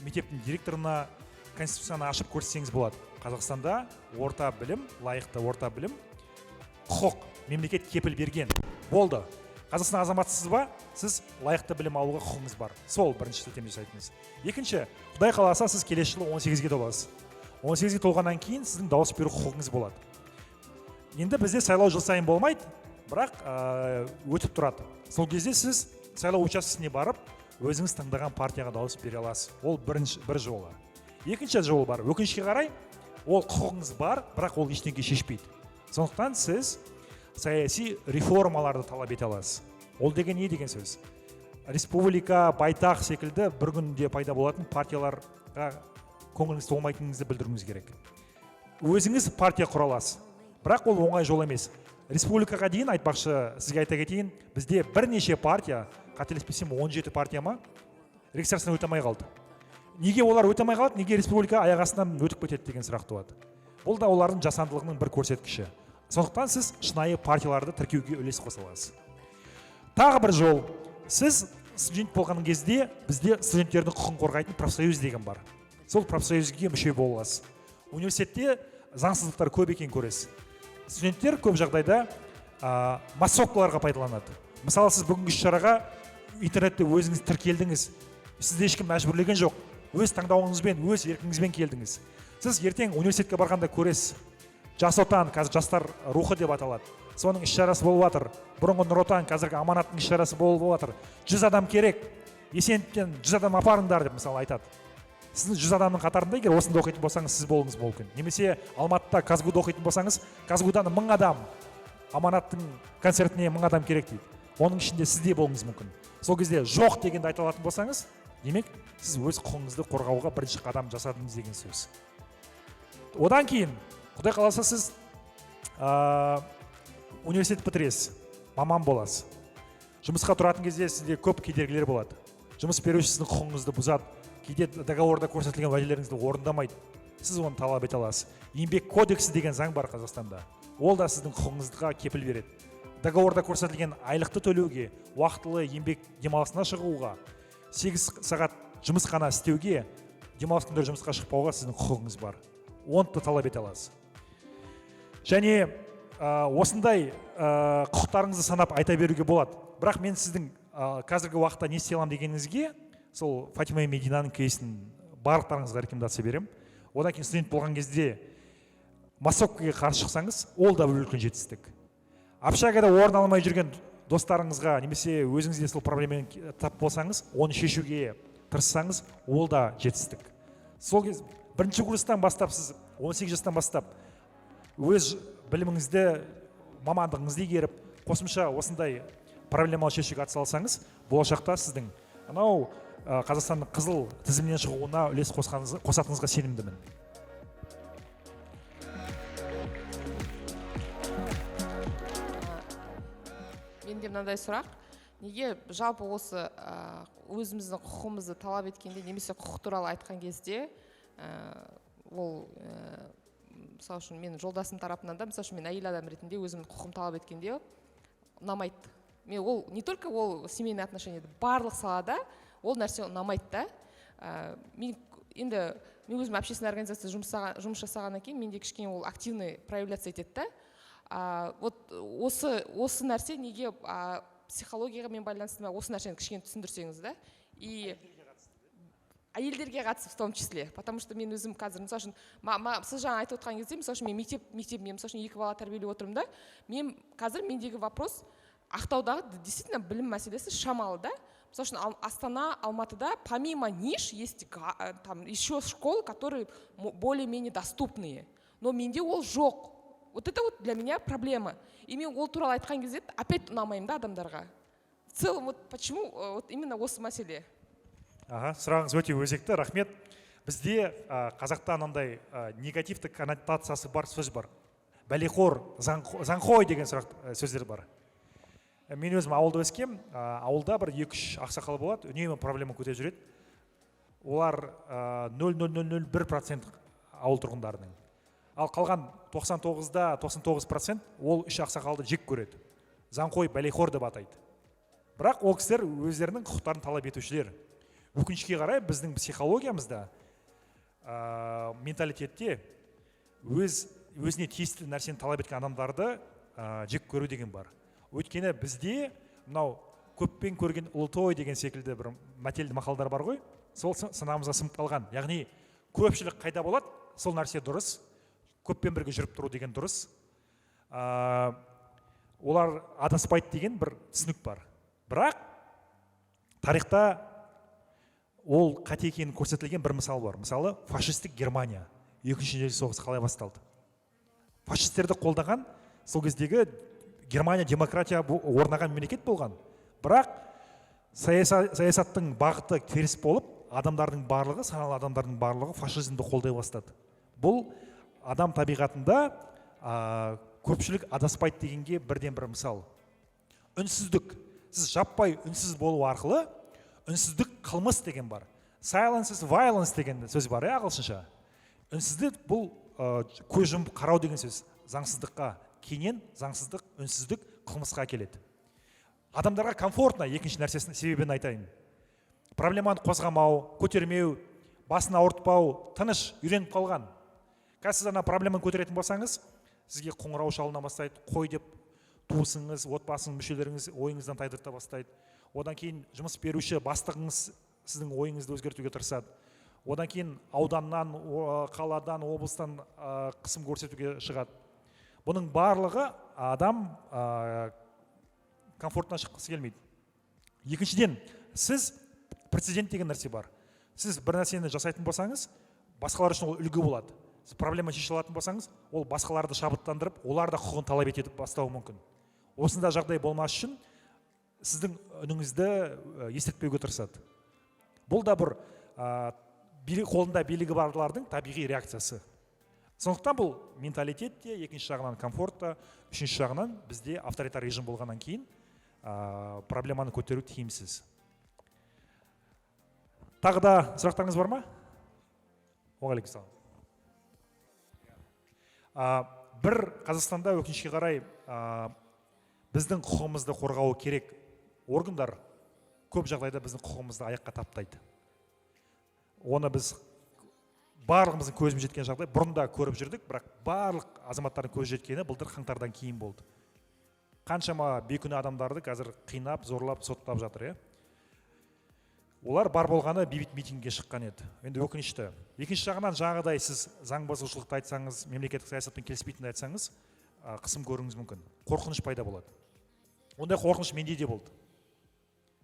мектептің директорына конституцияны ашып көрсеңіз болады. Қазақстанда орта білім, лайықты орта білім, құқық, мемлекет кепіл берген. Болды. Қазақстан азаматсыз ба, сіз лайықты білім алуға құқығыңыз бар. Сол бірінші сілтеме жасайтыныз. Екінші, Құдай қаласа, сіз келесі жылы 18-ге толасыз. 18-ге толғаннан кейін сіздің дауыс беру құқығыңыз болады. Енді бізде сайлау жыл сайын болмайды, бірақ өтіп тұрады. Сол кезде сіз сайлау учаскесіне барып, өзіңіз таңдаған партияға дауыс бере аласыз. Ол бір жолы. Екінші жолы бар. Өкінішке қарай, ол құқығыңыз бар, бірақ ол ештеңе шешпейді. Сондықтан сіз саяси реформаларды талап ете аласыз. Ол деген не деген сөз? Республика, байтақ секілді бір күнде пайда болатын партияларға көңіліңіз толмайтыныңызды білдіруіңіз керек. Өзіңіз партия құра аласыз, бірақ ол оңай жол емес. Республикаға дейін айтпақшы, сізге айта кетейін, бізде бірнеше партия, қателеспесем 17 партия ма, регистрациядан өте алмай қалды. Неге олар өте алмай қалды, неге республика аяқ астынан өтіп кетеді деген сұрақ туады. Бұл да олардың жасандылығының бір көрсеткіші. Сондықтан сіз шынайы партияларды тіркеуге үлес қоса аласыз. Тағы бір жол, сіз студент болған кезде бізде студенттердің құқығын қорғайтын профсоюз деген бар. Сол профсоюзге мүше бола аласыз. Университетте заңсыздықтар көп екенін көресіз. Студенттер көп жағдайда массовкаларға пайдаланады. Мысалы, сіз бүгінгі шараға интернетте өзіңіз тіркелдіңіз. Сізді ешкім мәжбүрлеген жоқ. Өз таңдауыңызбен, өз еркіңізбен келдіңіз. Сіз ертең университетке барғанда көресіз. Жас отан, қазір жастар рухы деп аталады. Соның іс-шарасы болып жатыр. Бұрынғы Нұр отан, қазіргі аманаттың іс-шарасы болып жатыр. 100 адам керек. Есентен 100 адам апарыңдар деп мысалы айтады. Сіз 100 адамның қатарында егер осында оқитын болсаңыз, сіз болуыңыз мүмкін. Немесе Алматыда Казгуда оқитын болсаңыз, Казгудан 1000 адам, аманаттың концертіне 1000 адам керек дейді. Оның ішінде сізде болуыңыз мүмкін. Сол кезде жоқ дегенді айта алатын болсаңыз, демек сіз өз құқығыңызды қорғауға бірінші қадам жасадыңыз деген сөз. Одан кейін, Құдай қаласа, сіз университет бітіресіз, маман боласыз. Жұмысқа тұратын кезде сізде көп кедергілер болады. Жұмыс беруші сіздің құқығыңызды бұзады, кейде договорда көрсетілген уәделеріңізді орындамайды. Сіз оны талап ете аласыз. Еңбек кодексі деген заң бар Қазақстанда. Ол да сіздің құқығыңызға кепіл береді. Договорда көрсетілген айлықты төлеуге, уақытылы еңбек демалысына шығуға, 8 сағат жұмыс қана істеуге, демалыс күндері жұмысқа шықпауға сіздің құқығыңыз бар. Оны да талап ете аласыз. Және осындай құқықтарыңызды санап айта беруге болады. Бірақ мен сіздің қазіргі уақытта не істей аламын дегеніңізге, сол Фатима Мединаның кейсін барлықтарыңызға рекомендация беремін. Одан кейін студент болған кезде массовкаға қарсы шықсаңыз, ол да бір үлкен жетістік. Общагада орын алмай жүрген достарыңызға, немесе өзіңізде сол проблемамен тап болсаңыз, оны шешуге тырыссаңыз, ол да жетістік. Сол кез бірінші курстан бастап, сіз 18 жастан бастап өз біліміңізді, мамандығыңызды игеріп, қосымша осындай проблемалы шешуге атсалсаңыз, болашақта сіздің анау Қазақстанның қызыл тізімінен шығуына үлес қосатыныңызға сенімдімін. Менде мынандай сұрақ, неге жалпы осы өзіміздің құқығымызды талап еткенде, немесе құқық туралы айтқан кезде, ол мысалы үшін мен жолдасым тарапынан да, мысалы үшін мен әйел адам ретінде өзімнің құқығым талап еткенде ұнамайды. Мен ол не только ол семейный отношениеде, барлық салада ол нәрсе ұнамайды да. Мен өзім общественный организация жұмыс жасағаннан кейін менде кішкене ол активный проявляться етеді да. Вот осы нәрсе неге психологияға мен байланысты ма, осы нәрсені кішкене түсіндірсеңіз да. И әйелдерге қатысып в том числе, потому что мен өзім қазір, мысалы үшін, сіз жаңа айтып отқан кезде, мысалы үшін, мен мектеп, мен мысалы үшін 2 бала тәрбиелеп отырмын да, мен қазір мендегі вопрос Ақтаудағы действительно білім мәселесі шамалы да. Мысалы үшін, Астана, Алматыда помимо ниш есть там еще школы, которые более-менее доступные, но менде ол жоқ. Вот это вот для меня проблема. И мен ол туралы айтқан кезде опять ұнамаймын да адамдарға. В целом, вот почему вот именно осы мәселе? Сұрағыңыз өте өзекті, рахмет. Бізде қазақта анандай негативті коннотациясы бар сөз бар. Бәлеқор, заңхой деген сөздер бар. Мен өзім ауылда өскем, ауылда бір 2-3 ақсақал болады, үнемі проблема көтеріп жүреді. Олар 0,001% ауыл тұрғындарының. Ал қалған 99% ол 3 ақсақалды жек көреді. Заңхой, бәлеқор деп атайды. Бірақ ол кісілер өздерінің құқықтарын талап етушілер. Өкінішке қарай біздің психологиямызда, менталитетте өзіне тиісті нәрсені талап еткен адамдарды жек көру деген бар. Өйткені бізде мынау көппен көрген ұлы той деген секілді бір мәтелді мақалдар бар ғой, сол санамызға сіңіп қалған. Яғни көпшілік қайда болады, сол нәрсе дұрыс, көппен бірге жүріп тұру деген дұрыс. Олар адаспайды деген бір түсінік бар. Бірақ тарихта ол қате екені көрсетілген бір мысал бар. Мысалы, фашистік Германия. Екінші дүниежүзілік соғыс қалай басталды? Фашистерді қолдаған сол кездегі Германия демократия орнаған мемлекет болған. Бірақ саясаттың бағыты теріс болып, саналы адамдардың барлығы фашизмді қолдай бастады. Бұл адам табиғатында көпшілік адаспайды дегенге бірден бір мысал. Үнсіздік. Сіз жаппай үнсіз болу арқылы үнсіздік қылмыс деген бар. Silence is violence деген сөз бар, ағылшынша. Үнсіздік бұл көз жұмып қарау деген сөз. Заңсыздыққа, кейіннен заңсыздық, үнсіздік қылмысқа келеді. Адамдарға комфортно, екінші нәрсесінің себебін айтайын. Проблеманы қозғамау, көтермеу, басын ауыртпау, тыныш, үйреніп қалған. Қазір сіз ана проблеманы көтеретін болсаңыз, сізге қоңырау шалына бастайды, қой деп туысыңыз, отбасыңыз, мүшелеріңіз ойыңыздан тайдырта бастайды. Одан кейін жұмыс беруші, бастығыңыз сіздің ойыңызды өзгертуге тырысады. Одан кейін ауданнан, қаладан, облыстан қысым көрсетуге шығады. Бұның барлығы адам комфортынан шыққысы келмейді. Екіншіден, сіз прецедент деген нәрсе бар. Сіз бір нәрсені жасайтын болсаңыз, басқалар үшін ол үлгі болады. Сіз проблема шеше алатын болсаңыз, ол басқаларды шабыттандырып, олар да құқығын талап етіп бастауы мүмкін. Осында жағдай болмас үшін сіздің үніңізді естіртпеуге тырысады. Бұл да бір қолында билігі барлардың табиғи реакциясы. Сондықтан бұл менталитетте, екінші жағынан комфортта, үшінші жағынан бізде авторитар режим болғаннан кейін проблеманы көтеру тиімсіз. Тағы да сұрақтарыңыз бар ма? Уағалейкумассалам. Бір Қазақстанда өкінішке қарай біздің құқығымызды қорғауы керек органдар көп жағдайда біздің құқығымызды аяққа таптайды. Оны біз барлығымыздың көзіміз жеткен жағдай бұрында көріп жүрдік, бірақ барлық азаматтардың көзі жеткені былтыр қаңтардан кейін болды. Қаншама бейкүнә адамдарды қазір қинап, зорлап, соттап жатыр. Олар бар болғаны бейбіт митингке шыққан еді. Енді өкінішті. Екінші жағынан жаңағыдай сіз заң бұзушылықты айтсаңыз, мемлекеттік саясатпен келіспейтінді айтсаңыз, қысым көруіңіз мүмкін. Қорқыныш пайда болады. Ондай қорқыныш менде де болды.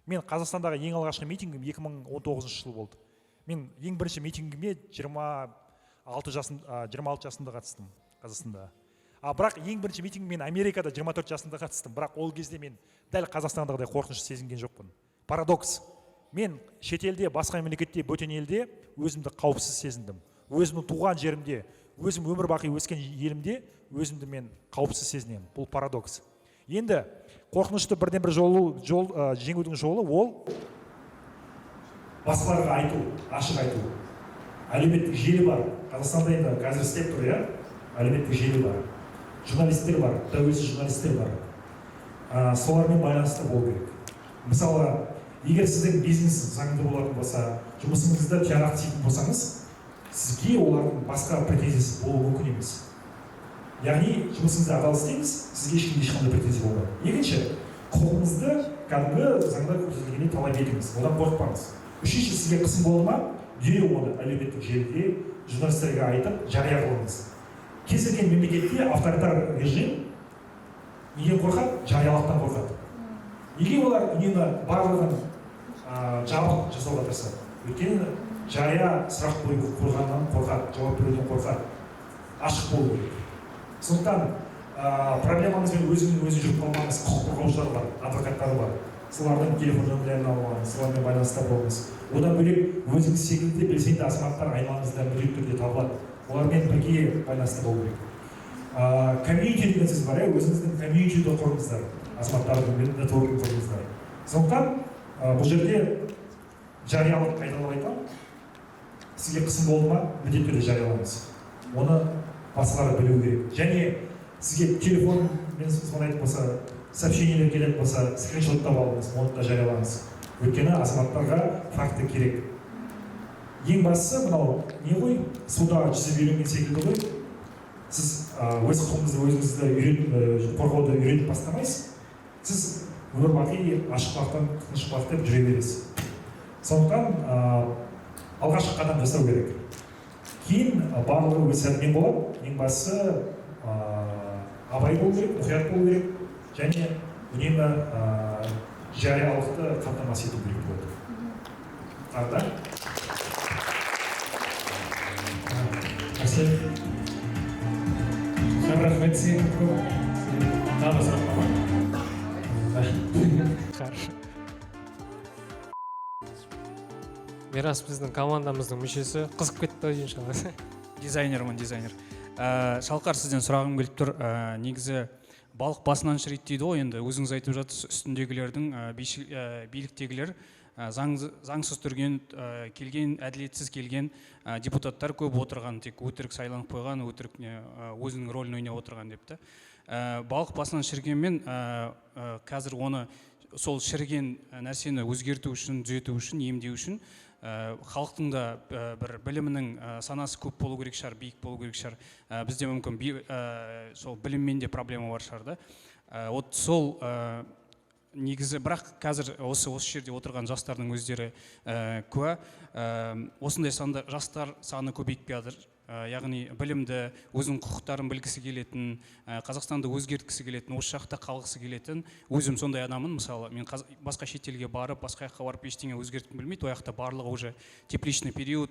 Мен Қазақстандағы ең алғашқы митингім 2019 жыл болды. Мен ең бірінші митингіме 26 жасында қатыстым Қазақстанда. Бірақ ең бірінші митинг мен Америкада 24 жасында қатыстым. Бірақ ол кезде мен дәл Қазақстандағыдай қорқыныш сезінген жоқпын. Парадокс. Мен шетелде, басқа мемлекетте, бөтен елде өзімді қауіпсіз сезіндім. Өзімнің туған жерімде, өзім өмір бақи өскен елімде өзімді мен қауіпсіз сезінемін. Бұл парадокс. Енді қорқынышты бірден бір жеңудің жолы ол басқаларға айту, ашық айту. Әлеуметтік желі бар. Қазақстанда енді қазір істеп тұр, әлеуметтік желі бар. Журналистер бар, тәуелсіз журналистер бар. Солармен байланысты болу керек. Мысалы, егер сіздің бизнес заңды болатын болса, жұмысыңызда тиянақты істейтін болсаңыз, сізге олардың басқа претензиясы болуы мүмкін емес. Яғни жұмысыңызды адал істеңіз, сізге ешқандай претензия болмайды. Екінші, құқығыңызды кәдімгі заңда көрсетілгендей талап етіңіз, одан қорықпаңыз. Үшінші, сізге қысым болды ма, дереу оны әлеуметтік желіде журналистерге айтып жария қылыңыз. Кез келген мемлекетте авторитар режим неден қорқады? Жариялықтан қорқады. Неге олар үнемі барлығын жабық жасауға тырысады? Өйткені жария сұрақ қойғаннан қорқады, жауап беруден қорқады. Ашық болу керек. Сондықтан проблемаңызбен өзі жүріп қалмаңыз, құқық қорғаушылар бар, адвокаттар бар. Солардың телефон нөмірлерін алыңыз, солармен байланыста болыңыз. Одан бөлек өзіңіз секілді белсенді азаматтар айналаңызда міндетті түрде табылады. Олармен бірге байланыста болу керек. Комьюнити деген сөз бар, өзіңіздің комьюнитиді құрыңыздар, азаматтардың нетворкинг құрыңыздар. Сондықтан бұл жерде жариялық қайталап айтамын. Сізге қысым болды ма, міндетті түрде жариялаңыз. Оны басқалар білу керек. Және сізге телефонмен звонайтын болса, сообщениелер келетін болса, скриншоттап алыңыз, оны да жариялаңыз. Өйткені азаматтарға факті керек. Ең бастысы мынау не ғой, суда жүзіп үйренген секілді ғой. Сіз өз құқығыңызды қорғауды үйреніп бастамайсыз. Сіз өмір бақи ашық бақтан тыныш бақтап жүре бересіз. Сондықтан алғашқы қадам жасау керек. Кейін барлығы өз сәтімен болады. Ең бастысы абай болу керек, мұқият болу керек және үнемі жариялықты қамтамасыз ету керек болады. Арда? Арсен? Рахмет сізге көп. Тағы сұрақ бар. Хорошо. Мирас біздің командамыздың мүшесі қызып кетті ау деймін шамасы. Дизайнермін, дизайнер. Шалқар, сізден сұрағым келіп тұр. Негізі балық басынан шіриді дейді ғой, енді өзіңіз айтып жатырсыз, үстіндегілердің, биліктегілер заңсыз түрген, келген, әділетсіз келген депутаттар көп отырған, тек өтірік сайланып қойған, өтірік өзінің рөлін ойнап отырған депті. Балық басынан шіргенмен қазір оны сол шірген нәрсені өзгерту үшін, түзету үшін, емдеу үшін халықтың да бір білімінің санасы көп болу керек шығар, биік болу керек шығар. Бізде мүмкін сол біліммен де проблема бар шығар да. Вот сол негізі, бірақ қазір осы жерде отырған жастардың өздері куә, осындай жастар саны көбейіп келе жатыр. Яғни білімді, өзінің құқықтарын білгісі келетін, Қазақстанды өзгерткісі келетін, осы жақта қалғысы келетін. Өзім сондай адаммын, мысалы, мен басқа шетелге барып, басқа жаққа барып ештеңе өзгерткім келмейді. Ол жақта барлығы уже тепличный период,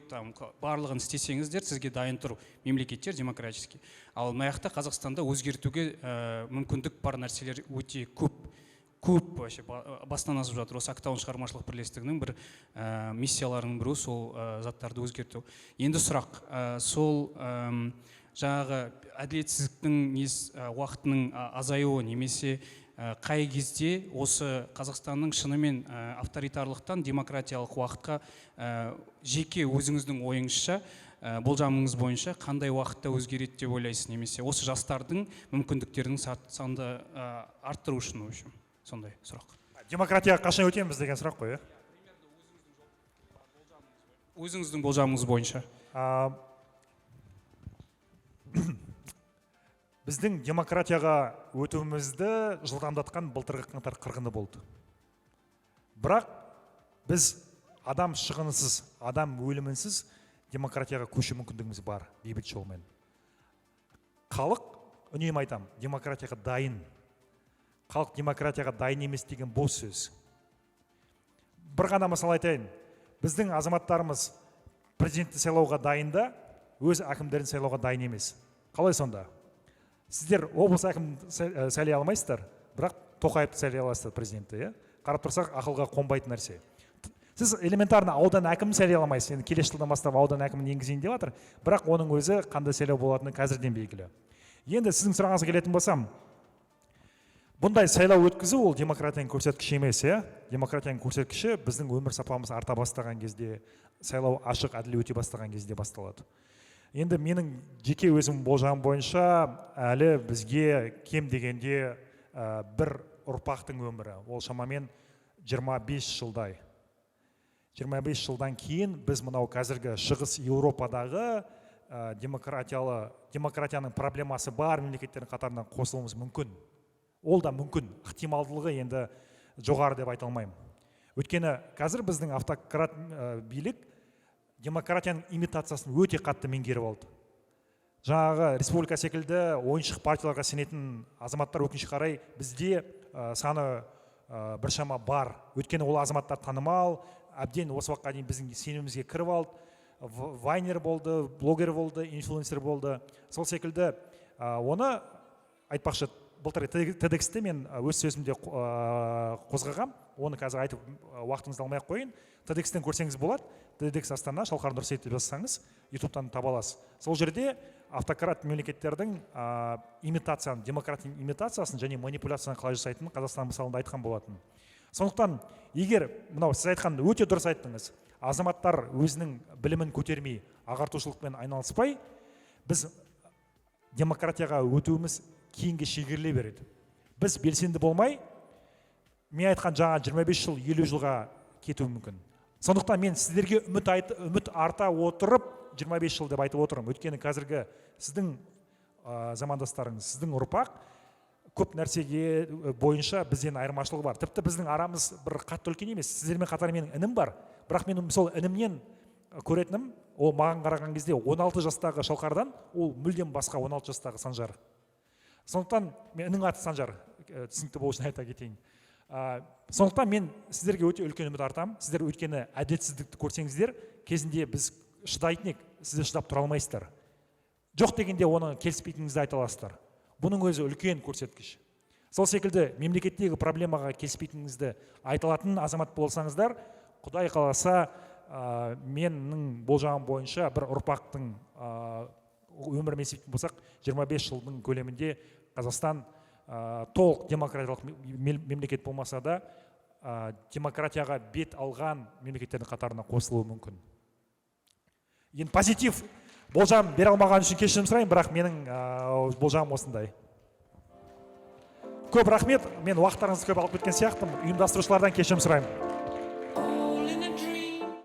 барлығын істесеңіздер, сізге дайын тұр мемлекеттер демократический. Ал мына жақта Қазақстанда өзгертуге мүмкіндік бар нәрселер өте көп вообще бастан асып жатыр. Осы Актаун шығармашылық бірлестігінің бір миссияларының бірі сол заттарды өзгерту. Енді сұрақ, сол жаңағы әділетсіздіктің уақытының азаюы немесе қай кезде осы Қазақстанның шынымен авторитарлықтан демократиялық уақытқа жеке өзіңіздің ойыңызша, болжамыңыз бойынша қандай уақытта өзгереді деп ойлайсыз, немесе осы жастардың мүмкіндіктерінің санды арттыру үшін, сондай сұрақ. Демократияға қашан өтеміз деген сұрақ қой, өзіңіздің болжамыңыз бойынша. Біздің демократияға өтуімізді жылдамдатқан былтырғы қаңтар қырғыны болды. Бірақ біз адам шығынысыз, адам өлімінсіз демократияға көшу мүмкіндігіміз бар, бейбіт жолмен. Халық, үнемі айтам, демократияға дайын. Халық демократияға дайын емес деген бос сөз. Бір ғана мысал айтайын, біздің азаматтарымыз президентті сайлауға дайында, өз әкімдерін сайлауға дайын емес. Қалай сонда? Сіздер облыс әкімін сайлай алмайсыздар, бірақ Тоқаевты сайлай аласыздар президентті. Қарап тұрсақ, ақылға қонбайтын нәрсе. Сіз элементарно аудан әкімін сайлай алмайсыз. Енді келесі жылдан бастап аудан әкімін енгізейін деп жатыр, бірақ оның өзі қандай сайлау болатыны қазірден белгілі. Енді сіздің сұрағыңызға келетін болсам, бұндай сайлау өткізу ол демократияның көрсеткіші емес, демократияның көрсеткіші біздің өмір сапамыз арта бастаған кезде, сайлау ашық, әділ өте бастаған кезде басталады. Енді менің жеке өзім болжам бойынша әлі бізге кем дегенде бір ұрпақтың өмірі, ол шамамен 25 жылдай. 25 жылдан кейін біз мынау қазіргі шығыс Еуропадағы демократияның проблемасы бар мемлекеттердің қатарынан қосылуымыз мүмкін. Ол да мүмкін, ықтималдылығы енді жоғары деп айта алмаймын. Өйткені қазір біздің автократ билік демократияның имитациясын өте қатты меңгеріп алды. Жаңағы республика секілді ойыншық партияларға сенетін азаматтар өкінішке қарай бізде саны біршама бар. Өйткені ол азаматтар танымал, әбден осы уақытқа дейін біздің сенімімізге кіріп алды. Вайнер болды, блогер болды, инфлюенсер болды. Сол секілді оны айтпақшы, былтыр TEDx'те мен өз сөзімде қозғағам, оны қазір айтып уақытыңызды алмай-ақ қойын. TEDx'тен көрсеңіз болады, TEDx Астана, Шалқар Нұрсейіт деп жазсаңыз, YouTube-тан таба аласыз. Сол жерде автократ мемлекеттердің имитацияны, демократияның имитациясын және манипуляцияны қалай жасайтынын Қазақстан мысалында айтқан болатын. Сондықтан, егер мынау сіз айтқан өте дұрыс айттыңыз, азаматтар өзінің білімін көтермей, ағартушылықпен айналыспай, біз демократияға өтуіміз кейінге шегеріле береді. Біз белсенді болмай, мен айтқан жаңа 25 жыл, 50 жылға кетуі мүмкін. Сондықтан мен сіздерге үміт арта отырып, 25 жыл деп айтып отырмын. Өйткені қазіргі сіздің замандастарыңыз, сіздің ұрпақ көп нәрсеге бойынша бізден айырмашылығы бар. Тіпті біздің арамыз бір қатты үлкен емес. Сіздермен қатар менің інім бар. Бірақ мен сол інімнен көретінім, ол маған қараған кезде 16 жастағы Шалқардан, ол мүлдем басқа 16 жастағы Санжар. Сондықтан мен інің аты Санжар, түсінікті болу үшін айта кетейін. Сондықтан мен сіздерге өте үлкен үміт артамын. Сіздер өйткені әділетсіздікті көрсеңіздер, кезінде біз шыдайтын едік, сіздер шыдап тұра алмайсыздар. Жоқ дегенде оны келіспейтініңізді айта аласыздар. Бұның өзі үлкен көрсеткіш. Сол секілді мемлекеттегі проблемаға келіспейтініңізді айта алатын азамат болсаңыздар, Құдай қаласа, менің болжамым бойынша бір ұрпақтың өмірімен есептейтін болсақ, 25 жылдың көлемінде Қазақстан толық демократиялық мемлекет болмаса да, демократияға бет алған мемлекеттердің қатарына қосылуы мүмкін. Енді позитив болжам бере алмаған үшін кешірім сұраймын, бірақ менің болжамым осындай. Көп рахмет, мен уақыттарыңызды көп алып кеткен сияқтымын. Ұйымдастырушылардан кешірім сұраймын.